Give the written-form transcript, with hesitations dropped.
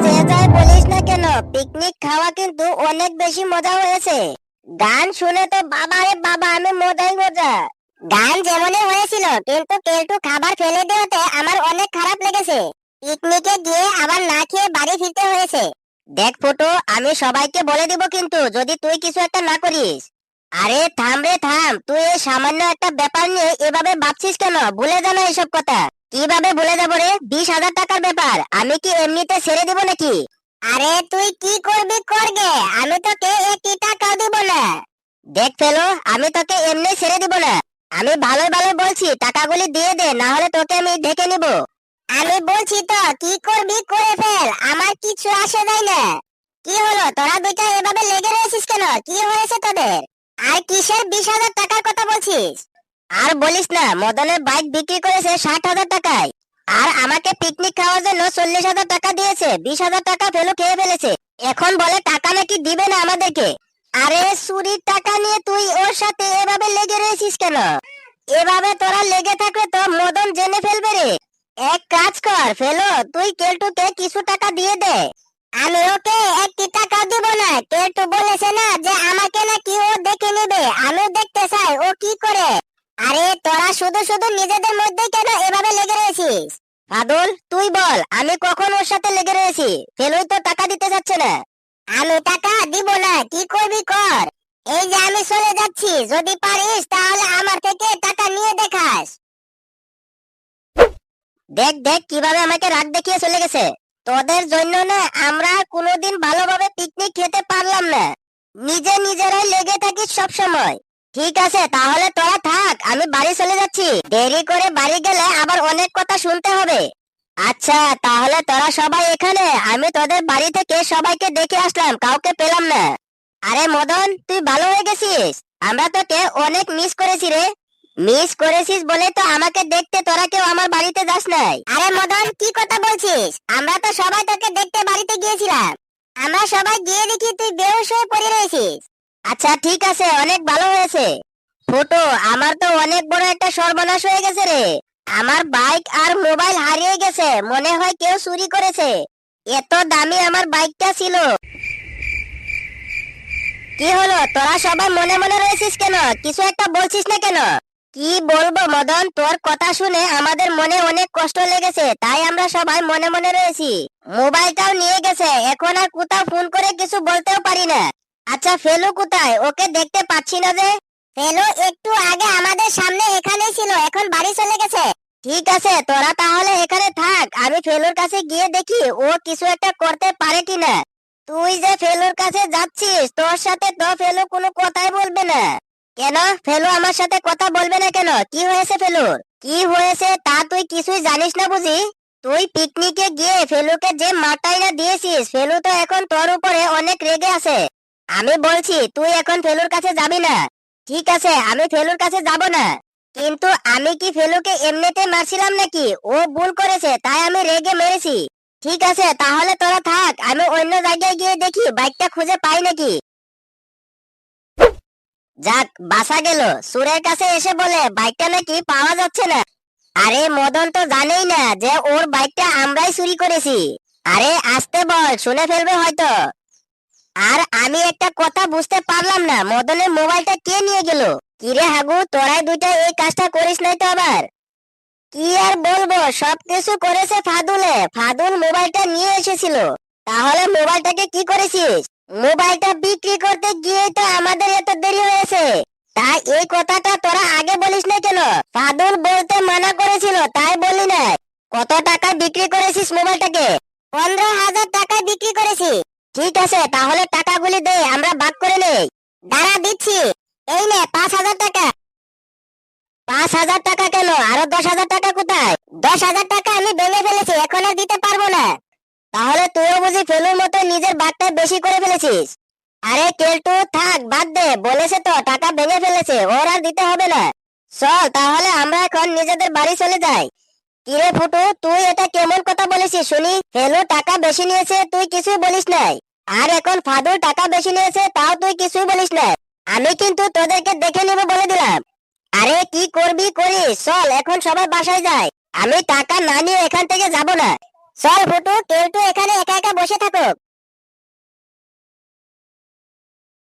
যে যাই বলিস না কেন, পিকনিক খাওয়া কিন্তু অনেক বেশি মজা হয়েছে। গান শুনে তো বাবা রে বাবা, আমি মজাই মজা। গান যেমনই হয়েছিল, কিন্তু কেলটু খাবার ফেলে দেওয়াতে আমার অনেক খারাপ লেগেছে। পিকনিকে গিয়ে আবার না খেয়ে বাড়ি ফিরতে হয়েছে। দেখ ফুটু, আমি সবাইকে বলে দিব কিন্তু যদি তুই কিছু একটা না করিস। আরে থাম রে থাম, তুই এই সামান্য একটা ব্যাপার নিয়ে এভাবে ভাবছিস কেন? ভুলে যা না এসব কথা। কিভাবে ভুলে যাবো রে? 20,000 টাকার ব্যাপার, আমি কি এমনিতে ছেড়ে দিব নাকি? আরে তুই কি করবি করগে, আমি তোকে 1 টাকাও দিব না। দেখ ফেলো, আমি তোকে এমনি ছেড়ে দিব না। আমি ভালোই ভালোই বলছি, টাকাগুলি দিয়ে দে, না হলে তোকে আমি দেখে নিব। আমি বলছি তো কি করবি করে ফেল, আমার কিছু আসে যায় না। কি হলো, তোরা দুইটা এভাবে লেগে রয়েছিস কেন? কি হয়েছে তোদের? আর কিসের 20,000 টাকার কথা বলছিস? আর বলিস না, মদনের বাইক বিক্রি করেছে 60,000 টাকায়। আর আমাকে পিকনিক খাওয়ার জন্য 40,000 টাকা দিয়েছে। 20,000 টাকা ফেলু খেয়ে ফেলেছে। এখন বলে টাকা নাকি দিবে না আমাদেরকে। আরে চুরির টাকা নিয়ে তুই ওর সাথে এভাবে লেগে রয়েছিস কেন? এভাবে তোরা লেগে থাকলে তো মদন জেনে ফেলবে রে। এক কাজ কর ফেলো, তুই কেলটুকে কিছু টাকা দিয়ে দে। আমি ওকে 1 টাকা দিব না। কেলটু বলেছে না যে আমাকে নাকি ও দেখে নেবে, আমি দেখতে চাই ও কি করে। আরে তোরা শুধু শুধু নিজেদের মধ্যেই কেন এভাবে লেগে রয়েছিস? ফাদুল, তুই বল, আমি কখন ওর সাথে লেগে রয়েছি? ফেলুই তো টাকা দিতে যাচ্ছে না। আমি টাকা দিব না, কি করবি কর। এই যে আমি চলে যাচ্ছি, যদি পারিস তাহলে আমার থেকে টাকা নিয়ে দেখাস। দেখ দেখ কিভাবে আমাকে রাগ দেখিয়ে চলে গেছে। তোদের জন্য না আমরা কোনোদিন ভালোভাবে পিকনিক খেতে পারলাম না। নিজে নিজেরাই লেগে থাকিস সব সময়। ঠিক আছে তাহলে তোরা থাক, আমি বাড়ি চলে যাচ্ছি। দেরি করে বাড়ি গেলে আবার অনেক কথা শুনতে হবে। আচ্ছা তাহলে তোরা সবাই এখানে, আমি তোদের বাড়ি থেকে সবাইকে দেখে আসলাম, কাউকে পেলাম না। আরে মদন, তুই ভালো হয়ে গেছিস। আমরা তোকে অনেক মিস করেছি রে। মিস করেছিস বলে তো আমাকে দেখতে তোরা কেউ আমার বাড়িতে যাস নাই। আরে মদন, কি কথা বলছিস? আমরা তো সবাই তোকে দেখতে বাড়িতে গিয়েছিলাম। আমরা সবাই গিয়ে দেখি তুই বেহুশ হয়ে পড়ে রয়েছিস। আচ্ছা ঠিক আছে, অনেক ভালো হয়েছে। ফুটো, আমার তো অনেক বড় একটা সর্বনাশ হয়ে গেছে রে। আমার বাইক আর মোবাইল হারিয়ে গেছে, মনে হয় কেউ চুরি করেছে। এত দামি আমার বাইকটা ছিল। কি হলো, তোরা সবাই মনে মনে রয়েছিস কেন? কিছু একটা বলছিস না কেন? কি বলবো মদন, তোর কথা শুনে আমাদের মনে অনেক কষ্ট লেগেছে, তাই আমরা সবাই মনে মনে রয়েছি। মোবাইলটাও নিয়ে গেছে, এখন আর কোথাও ফোন করে কিছু বলতেও পারি না। আচ্ছা ফেলু কোথায়? ওকে দেখতে পাচ্ছি না যে। ফেলু একটু আগে আমাদের সামনে এখানেই ছিল, এখন বাড়ি চলে গেছে। ঠিক আছে তোরা তাহলে এখানে থাক, আমি ফেলুর কাছে গিয়ে দেখি ও কিছু একটা করতে পারে কিনা। তুই যে ফেলুর কাছে যাচ্ছিস, তোর সাথে তো ফেলু কোনো কথাই বলবে না। কেন ফেলু আমার সাথে কথা বলবে না কেন? কি হয়েছে ফেলুর? কি হয়েছে তা তুই কিছুই জানিস না বুঝি? তুই পিকনিকে গিয়ে ফেলুকে যে মারটাই না দিয়েছিস, ফেলু তো এখন তোর উপরে অনেক রেগে আছে। আমি বলছি তুই এখন ফেলুর কাছে যাবি না। ঠিক আছে আমি ফেলুর কাছে যাব না, কিন্তু আমি কি ফেলুকে এমনিতে মারছিলাম নাকি? ও ভুল করেছে তাই আমি রেগে মেরেছি। ঠিক আছে তাহলে তোরা থাক, আমি অন্য জায়গায় গিয়ে দেখি বাইকটা খুঁজে পাই নাকি। যাক বাসা গেল। সুরের কাছে এসে বলে বাইকটা নাকি পাওয়া যাচ্ছে না। আরে মদন তো জানেই না যে ওর বাইকটা আমরাই চুরি করেছি। আরে আসতে বল, শুনে ফেলবে হয়তো। আর আমি একটা কথা বুঝতে পারলাম না, মদনের মোবাইলটা কে নিয়ে গেল? কিরে হাগু, তোরাই দুইটা এই কাজটা করিস নাই তো আবার? কি আর বলবো, সবকিছু করেছে ফাদুলে। ফাদুল মোবাইলটা নিয়ে এসেছিল। তাহলে মোবাইলটাকে কি করেছিস? মোবাইলটা বিক্রি করতে গিয়ে তো আমাদের এত দেরি হয়েছে। তাই এই কথাটা তোরা আগে বলিস না কেন? ফাদুল বলতে মানা করেছিল তাই বললি না। কত টাকা বিক্রি করেছিস মোবাইলটাকে? 15,000 টাকায় বিক্রি করেছি। ঠিক আছে তাহলে টাকাগুলি দে, আমরা ভাগ করে নেই। দাঁড়া দিচ্ছি। এই নে 5,000 টাকা। 5,000 টাকা কেন? আরো 10,000 টাকা কোথায়? 10,000 টাকা আমি ভেঙে ফেলেছি, এখন আর দিতে পারবো না। তাহলে তুইও বুঝি ফেলুর মতো নিজের বাঘটা বেশি করে ফেলেছিস? আরে কেলটু থাক, বাদ দে, বলেছে তো টাকা ভেঙে ফেলেছে, ওর আর দিতে হবে না। চল তাহলে আমরা এখন নিজেদের বাড়ি চলে যাই। কিরে ফুটু, তুই এটা কেমন কথা বলেছিস শুনি? ফেলু টাকা বেশি নিয়েছে, তুই কিছুই বলিস নাই। আর এখন ফাদুল টাকা বেশি নিয়েছে, তাও তুই কিছুই বলিস নাই। আমি কিন্তু তোদেরকে দেখে নিব বলে দিলাম। আরে কি করবি করিস, চল এখন সবাই বাসায় যাই। আমি টাকা না নিয়ে এখান থেকে যাব না। চল ফুটু, কেলটু এখানে একা